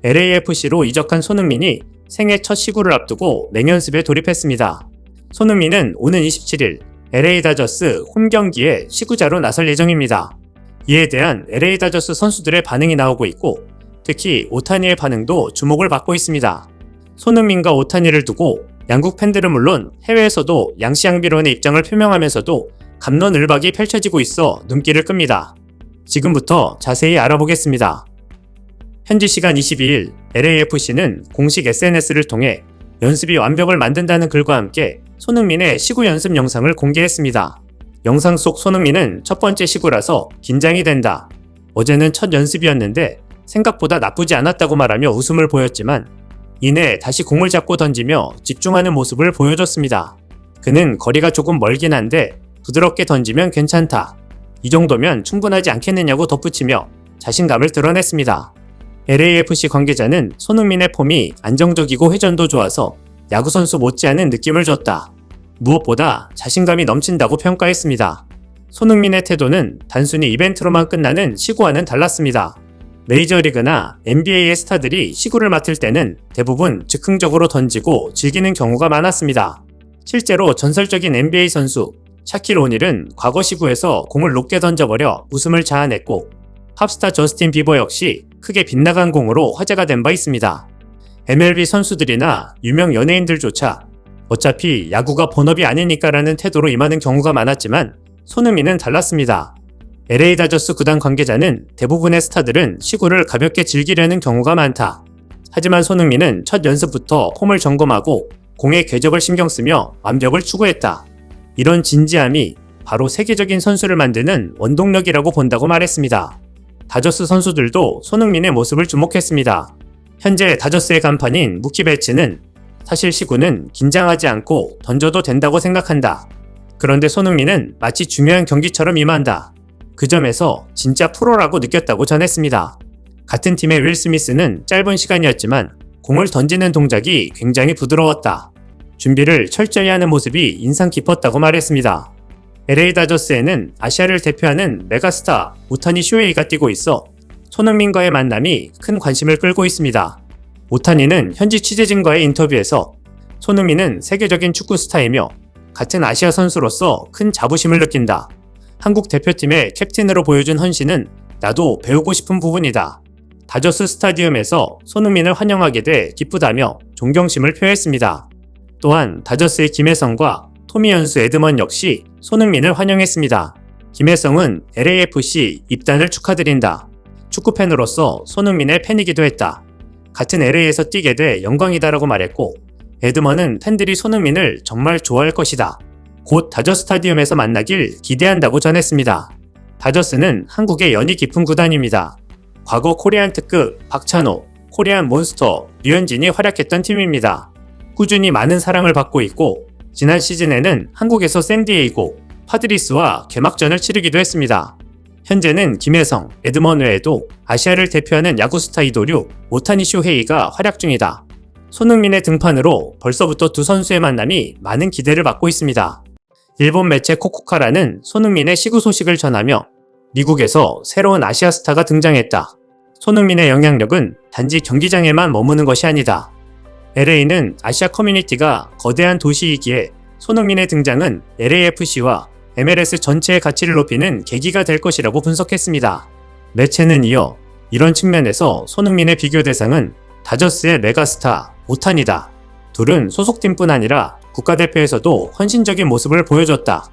LAFC로 이적한 손흥민이 생애 첫 시구를 앞두고 맹연습에 돌입했습니다. 손흥민은 오는 27일 LA 다저스 홈 경기에 시구자로 나설 예정입니다. 이에 대한 LA 다저스 선수들의 반응이 나오고 있고 특히 오타니의 반응도 주목을 받고 있습니다. 손흥민과 오타니를 두고 양국 팬들은 물론 해외에서도 양씨양비론의 입장을 표명하면서도 갑론을박이 펼쳐지고 있어 눈길을 끕니다. 지금부터 자세히 알아보겠습니다. 현지 시간 22일 LAFC는 공식 SNS를 통해 연습이 완벽을 만든다는 글과 함께 손흥민의 시구 연습 영상을 공개했습니다. 영상 속 손흥민은 첫 번째 시구라서 긴장이 된다. 어제는 첫 연습이었는데 생각보다 나쁘지 않았다고 말하며 웃음을 보였지만 이내 다시 공을 잡고 던지며 집중하는 모습을 보여줬습니다. 그는 거리가 조금 멀긴 한데 부드럽게 던지면 괜찮다. 이 정도면 충분하지 않겠느냐고 덧붙이며 자신감을 드러냈습니다. LAFC 관계자는 손흥민의 폼이 안정적이고 회전도 좋아서 야구선수 못지않은 느낌을 줬다. 무엇보다 자신감이 넘친다고 평가했습니다. 손흥민의 태도는 단순히 이벤트로만 끝나는 시구와는 달랐습니다. 메이저리그나 NBA의 스타들이 시구를 맡을 때는 대부분 즉흥적으로 던지고 즐기는 경우가 많았습니다. 실제로 전설적인 NBA 선수 샤킬 오닐은 과거 시구에서 공을 높게 던져버려 웃음을 자아냈고 팝스타 저스틴 비버 역시 크게 빗나간 공으로 화제가 된 바 있습니다. MLB 선수들이나 유명 연예인들조차 어차피 야구가 본업이 아니니까라는 태도로 임하는 경우가 많았지만 손흥민은 달랐습니다. LA 다저스 구단 관계자는 대부분의 스타들은 시구를 가볍게 즐기려는 경우가 많다. 하지만 손흥민은 첫 연습부터 폼을 점검하고 공의 궤적을 신경 쓰며 완벽을 추구했다. 이런 진지함이 바로 세계적인 선수를 만드는 원동력이라고 본다고 말했습니다. 다저스 선수들도 손흥민의 모습을 주목했습니다. 현재 다저스의 간판인 무키 배츠는 사실 시구는 긴장하지 않고 던져도 된다고 생각한다. 그런데 손흥민은 마치 중요한 경기처럼 임한다. 그 점에서 진짜 프로라고 느꼈다고 전했습니다. 같은 팀의 윌 스미스는 짧은 시간이었지만 공을 던지는 동작이 굉장히 부드러웠다. 준비를 철저히 하는 모습이 인상 깊었다고 말했습니다. LA 다저스에는 아시아를 대표하는 메가스타 오타니 쇼헤이가 뛰고 있어 손흥민과의 만남이 큰 관심을 끌고 있습니다. 오타니는 현지 취재진과의 인터뷰에서 손흥민은 세계적인 축구 스타이며 같은 아시아 선수로서 큰 자부심을 느낀다. 한국 대표팀의 캡틴으로 보여준 헌신은 나도 배우고 싶은 부분이다. 다저스 스타디움에서 손흥민을 환영하게 돼 기쁘다며 존경심을 표했습니다. 또한 다저스의 김혜성과 토미 연수 에드먼 역시 손흥민을 환영했습니다. 김혜성은 LAFC 입단을 축하드린다. 축구팬으로서 손흥민의 팬이기도 했다. 같은 LA에서 뛰게 돼 영광이다라고 말했고 에드먼은 팬들이 손흥민을 정말 좋아할 것이다. 곧 다저스 스타디움에서 만나길 기대한다고 전했습니다. 다저스는 한국의 연이 깊은 구단입니다. 과거 코리안 특급 박찬호, 코리안 몬스터, 류현진이 활약했던 팀입니다. 꾸준히 많은 사랑을 받고 있고 지난 시즌에는 한국에서 샌디에이고 파드리스와 개막전을 치르기도 했습니다. 현재는 김혜성, 에드먼 외에도 아시아를 대표하는 야구스타 이도류 오타니 쇼헤이가 활약 중이다. 손흥민의 등판으로 벌써부터 두 선수의 만남이 많은 기대를 받고 있습니다. 일본 매체 코코카라는 손흥민의 시구 소식을 전하며 미국에서 새로운 아시아 스타가 등장했다. 손흥민의 영향력은 단지 경기장에만 머무는 것이 아니다. LA는 아시아 커뮤니티가 거대한 도시이기에 손흥민의 등장은 LAFC와 MLS 전체의 가치를 높이는 계기가 될 것이라고 분석했습니다. 매체는 이어 이런 측면에서 손흥민의 비교 대상은 다저스의 메가스타 오타니다. 둘은 소속팀뿐 아니라 국가대표에서도 헌신적인 모습을 보여줬다.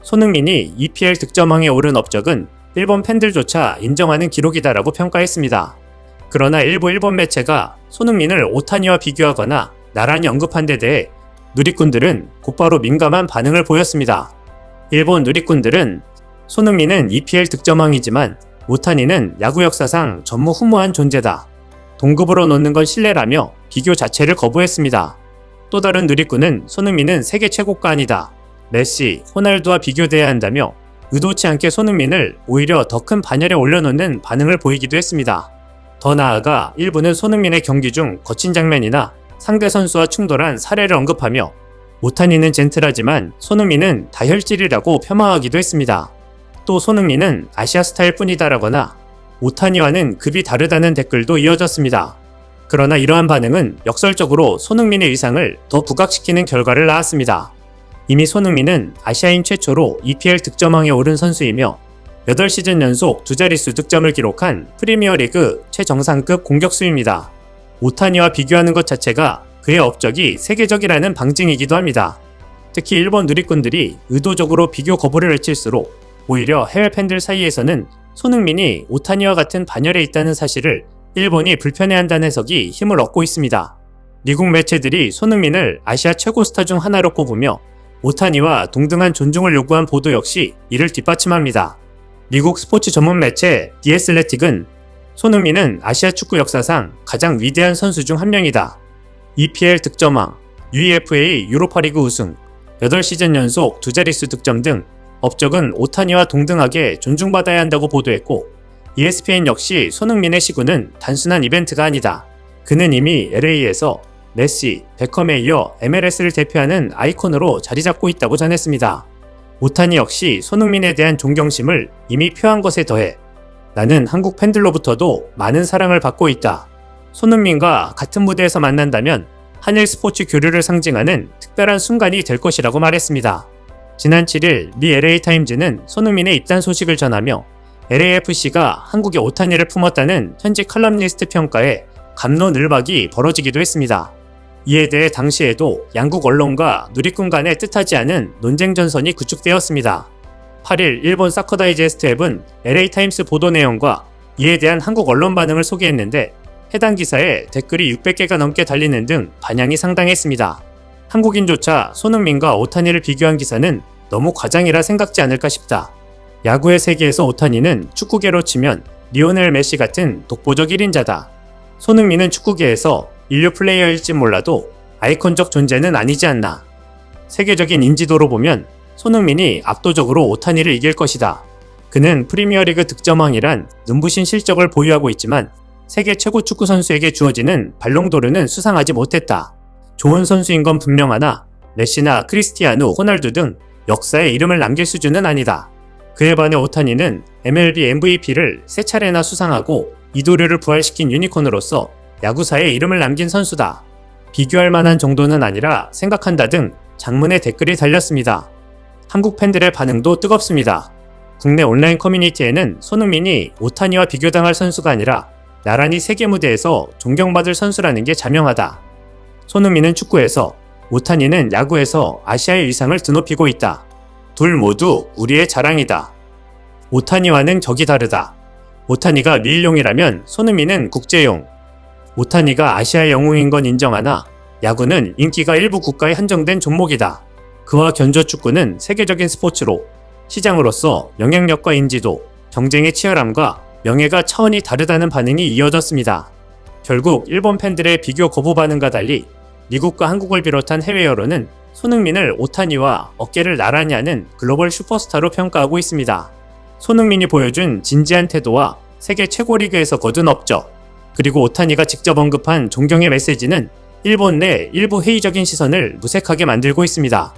손흥민이 EPL 득점왕에 오른 업적은 일본 팬들조차 인정하는 기록이다라고 평가했습니다. 그러나 일부 일본 매체가 손흥민을 오타니와 비교하거나 나란히 언급한 데 대해 누리꾼들은 곧바로 민감한 반응을 보였습니다. 일본 누리꾼들은 손흥민은 EPL 득점왕이지만 오타니는 야구 역사상 전무후무한 존재다. 동급으로 놓는 건 실례라며 비교 자체를 거부했습니다. 또 다른 누리꾼은 손흥민은 세계 최고가 아니다. 메시, 호날두와 비교돼야 한다며 의도치 않게 손흥민을 오히려 더 큰 반열에 올려놓는 반응을 보이기도 했습니다. 더 나아가 일부는 손흥민의 경기 중 거친 장면이나 상대 선수와 충돌한 사례를 언급하며 오타니는 젠틀하지만 손흥민은 다혈질이라고 폄하하기도 했습니다. 또 손흥민은 아시아 스타일 뿐이다라거나 오타니와는 급이 다르다는 댓글도 이어졌습니다. 그러나 이러한 반응은 역설적으로 손흥민의 위상을 더 부각시키는 결과를 낳았습니다. 이미 손흥민은 아시아인 최초로 EPL 득점왕에 오른 선수이며 8시즌 연속 두 자릿수 득점을 기록한 프리미어리그 최정상급 공격수입니다. 오타니와 비교하는 것 자체가 그의 업적이 세계적이라는 방증이기도 합니다. 특히 일본 누리꾼들이 의도적으로 비교 거부를 외칠수록 오히려 해외 팬들 사이에서는 손흥민이 오타니와 같은 반열에 있다는 사실을 일본이 불편해한다는 해석이 힘을 얻고 있습니다. 미국 매체들이 손흥민을 아시아 최고 스타 중 하나로 꼽으며 오타니와 동등한 존중을 요구한 보도 역시 이를 뒷받침합니다. 미국 스포츠 전문 매체 디 애슬레틱은 손흥민은 아시아 축구 역사상 가장 위대한 선수 중 한 명이다. EPL 득점왕, UEFA 유로파리그 우승, 8시즌 연속 두 자릿수 득점 등 업적은 오타니와 동등하게 존중받아야 한다고 보도했고, ESPN 역시 손흥민의 시구는 단순한 이벤트가 아니다. 그는 이미 LA에서 메시, 베컴에 이어 MLS를 대표하는 아이콘으로 자리 잡고 있다고 전했습니다. 오타니 역시 손흥민에 대한 존경심을 이미 표한 것에 더해 나는 한국 팬들로부터도 많은 사랑을 받고 있다. 손흥민과 같은 무대에서 만난다면 한일 스포츠 교류를 상징하는 특별한 순간이 될 것이라고 말했습니다. 지난 7일 미 LA타임즈는 손흥민의 입단 소식을 전하며 LAFC가 한국에 오타니를 품었다는 현지 칼럼니스트 평가에 갑론을박이 벌어지기도 했습니다. 이에 대해 당시에도 양국 언론과 누리꾼 간의 뜻하지 않은 논쟁 전선이 구축되었습니다. 8일 일본 사커 다이제스트 앱은 LA타임스 보도 내용과 이에 대한 한국 언론 반응을 소개했는데 해당 기사에 댓글이 600개가 넘게 달리는 등 반향이 상당했습니다. 한국인조차 손흥민과 오타니를 비교한 기사는 너무 과장이라 생각지 않을까 싶다. 야구의 세계에서 오타니는 축구계로 치면 리오넬 메시 같은 독보적 1인자다. 손흥민은 축구계에서 인류 플레이어일지 몰라도 아이콘적 존재는 아니지 않나. 세계적인 인지도로 보면 손흥민이 압도적으로 오타니를 이길 것이다. 그는 프리미어리그 득점왕이란 눈부신 실적을 보유하고 있지만 세계 최고 축구 선수에게 주어지는 발롱도르는 수상하지 못했다. 좋은 선수인 건 분명하나 메시나 크리스티아누, 호날두 등 역사에 이름을 남길 수준은 아니다. 그에 반해 오타니는 MLB MVP를 3차례나 수상하고 이도류를 부활시킨 유니콘으로서 야구사에 이름을 남긴 선수다. 비교할 만한 정도는 아니라 생각한다 등 장문의 댓글이 달렸습니다. 한국 팬들의 반응도 뜨겁습니다. 국내 온라인 커뮤니티에는 손흥민이 오타니와 비교당할 선수가 아니라 나란히 세계 무대에서 존경받을 선수라는 게 자명하다. 손흥민은 축구에서, 오타니는 야구에서 아시아의 위상을 드높이고 있다. 둘 모두 우리의 자랑이다. 오타니와는 격이 다르다. 오타니가 미일용이라면 손흥민은 국제용. 오타니가 아시아의 영웅인 건 인정하나 야구는 인기가 일부 국가에 한정된 종목이다. 그와 견조 축구는 세계적인 스포츠로 시장으로서 영향력과 인지도, 경쟁의 치열함과 명예가 차원이 다르다는 반응이 이어졌습니다. 결국 일본 팬들의 비교 거부 반응과 달리 미국과 한국을 비롯한 해외 여론은 손흥민을 오타니와 어깨를 나란히 하는 글로벌 슈퍼스타로 평가하고 있습니다. 손흥민이 보여준 진지한 태도와 세계 최고 리그에서 거둔 업적, 그리고 오타니가 직접 언급한 존경의 메시지는 일본 내 일부 회의적인 시선을 무색하게 만들고 있습니다.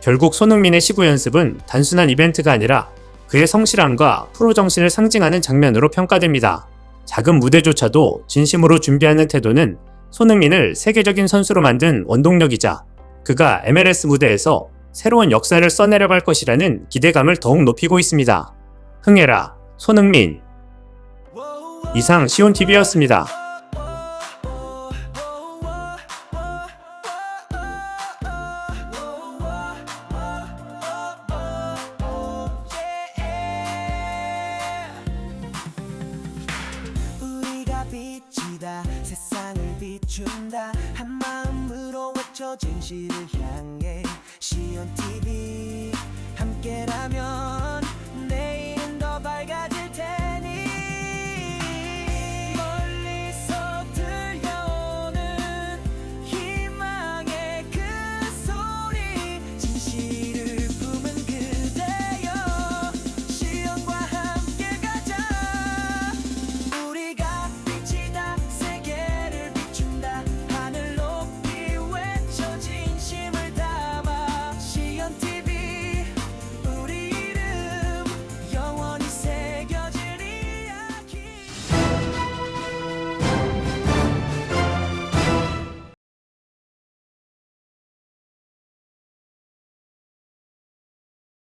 결국 손흥민의 시구 연습은 단순한 이벤트가 아니라 그의 성실함과 프로 정신을 상징하는 장면으로 평가됩니다. 작은 무대조차도 진심으로 준비하는 태도는 손흥민을 세계적인 선수로 만든 원동력이자 그가 MLS 무대에서 새로운 역사를 써내려갈 것이라는 기대감을 더욱 높이고 있습니다. 흥해라, 손흥민. 이상 시온TV였습니다. 세상을 비춘다 한마음으로 외쳐 진실을